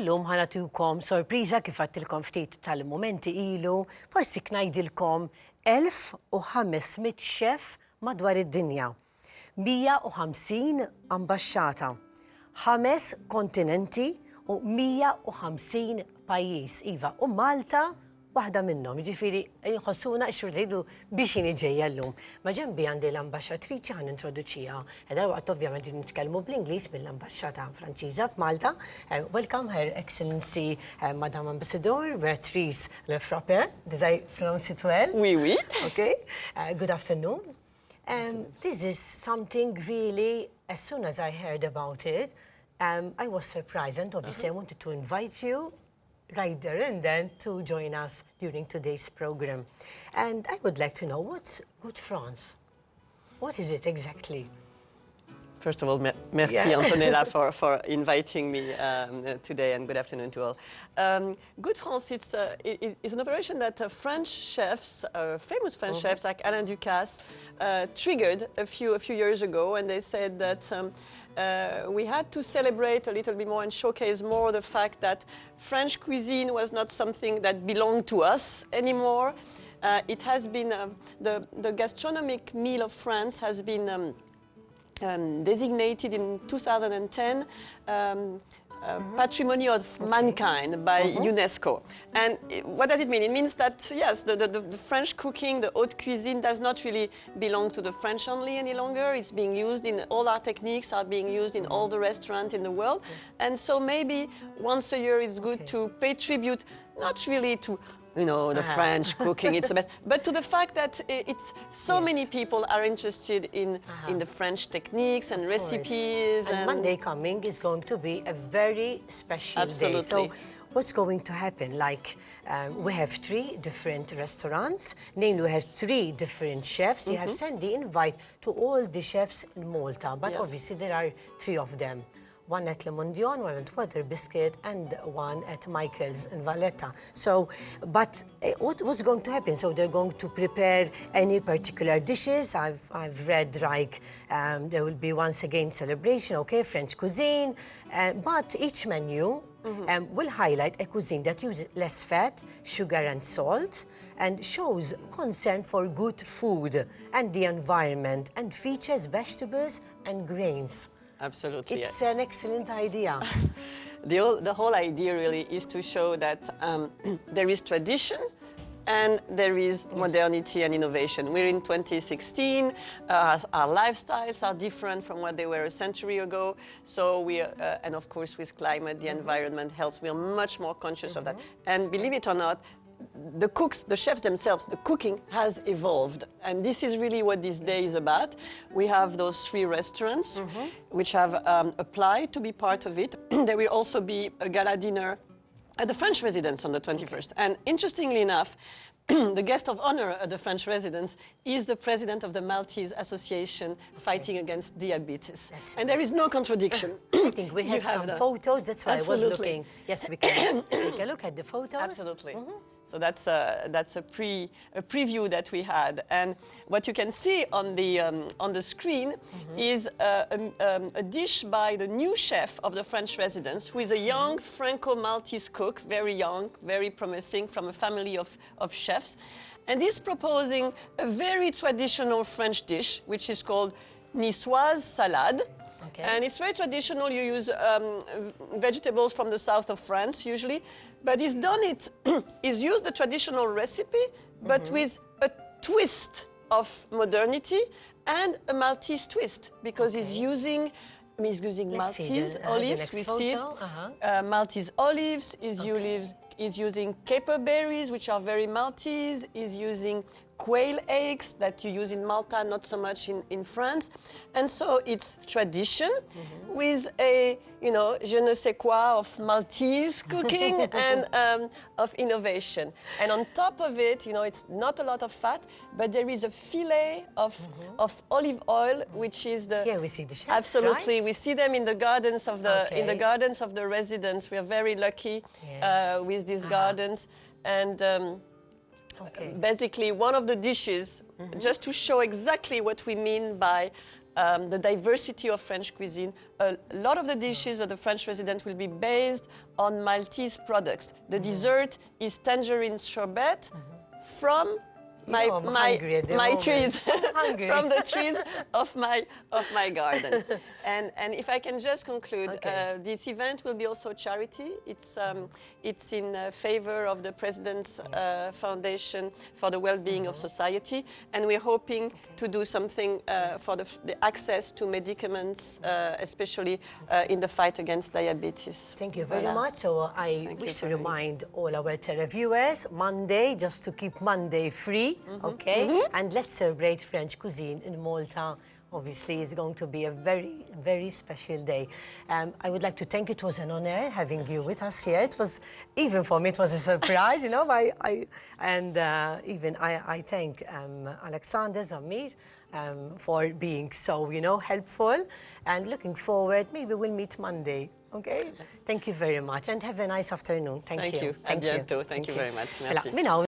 llum ħanatukom sorpriża kif għattilkom ftit tal-momenti ilu, forsi knajdilkom 1500 chef madwar id-dinja, 150 ambasċata, 5 kontinenti u 150 pajjiż. Iva, u Malta waħda minnhom, ġifieri jħossuna x-xhur tgħidu biex jien ġejja llum. Ma ġenbi għandi l-ambaxxatriċi ħan introduċiha. Edha waqt ovvjament nitkellmu bl-Ingliż mill-ambaxxata Franċiża f'Malta. Welcome Her Excellency Madam Ambassador Beatrice Fraper. Did I pronounce it well? Oui, oui. Okay. Good afternoon. This is something really, as soon as I heard about it, I was surprised, and obviously I wanted to invite you right there and then to join us during today's program. And I would like to know, what's Good France? What is it exactly? First of all, merci Antonella for inviting me today, and good afternoon to all. Good France, it's an operation that French chefs, famous French chefs like Alain Ducasse, triggered a few years ago, and they said that we had to celebrate a little bit more and showcase more the fact that French cuisine was not something that belonged to us anymore. It has been, the gastronomic meal of France has been designated in 2010 Patrimony of Mankind by UNESCO. And what does it mean? It means that, yes, the French cooking, the haute cuisine, does not really belong to the French only any longer. It's being used in, all our techniques are being used in all the restaurants in the world. And so maybe once a year it's good to pay tribute, not really to, you know, the French cooking, it's the best, but to the fact that it's so many people are interested in the French techniques and recipes. And Monday coming is going to be a very special day. So what's going to happen? Like, we have 3 different restaurants, namely we have 3 different chefs. You have sent the invite to all the chefs in Malta, but obviously there are 3 of them. One at Le Mondion, one at Water Biscuit, and one at Michael's in Valletta. So, but what's going to happen? So they're going to prepare any particular dishes. I've read like there will be once again celebration, okay, French cuisine, but each menu will highlight a cuisine that uses less fat, sugar and salt, and shows concern for good food and the environment, and features vegetables and grains. Absolutely. It's an excellent idea. The whole idea really is to show that there is tradition and there is modernity and innovation. We're in 2016, our lifestyles are different from what they were a century ago. So we, and of course with climate, the environment, health, we are much more conscious of that. And believe it or not, the cooks, the chefs themselves, the cooking has evolved. And this is really what this day is about. We have those 3 restaurants which have applied to be part of it. There will also be a gala dinner at the French residence on the 21st. And interestingly enough, the guest of honor at the French residence is the president of the Maltese Association fighting against diabetes. And there is no contradiction. I think we have some photos, that's why I was looking. Yes, we can take a look at the photos. Absolutely. So that's a preview that we had, and what you can see on the screen is a dish by the new chef of the French residence, who is a young Franco-Maltese cook, very young, very promising, from a family of chefs, and he's proposing a very traditional French dish, which is called niçoise salade. And it's very traditional. You use vegetables from the south of France usually, but he's done it. He's used the traditional recipe, but with a twist of modernity and a Maltese twist, because he's using Maltese olives. We see it. Maltese olives. He's using caper berries, which are very Maltese. He's using quail eggs that you use in Malta, not so much in France. And so it's tradition with a, you know, je ne sais quoi of Maltese cooking and of innovation. And on top of it, you know, it's not a lot of fat, but there is a fillet of olive oil, which is the... Yeah, we see the chefs, absolutely. Right? We see them in the gardens of the residence. We are very lucky with these gardens. And basically, one of the dishes, just to show exactly what we mean by the diversity of French cuisine. A lot of the dishes of the French resident will be based on Maltese products. The dessert is tangerine sherbet from my trees, from the trees of my garden. And if I can just conclude, this event will be also charity. It's in favor of the President's Foundation for the Well-being of Society, and we're hoping to do something for the access to medicaments, especially in the fight against diabetes. Thank you very much. So I wish to remind all our televiewers, Monday, just to keep Monday free. Okay, and let's celebrate French cuisine in Malta. Obviously, it's going to be a very, very special day. I would like to thank you. It was an honor having you with us here. It was, even for me, it was a surprise, you know. I thank Alexander Zamir for being so, you know, helpful. And looking forward, maybe we'll meet Monday. Okay? Thank you very much, and have a nice afternoon. Thank you. Thank you. À bientôt. Thank you very much. Merci. Alors,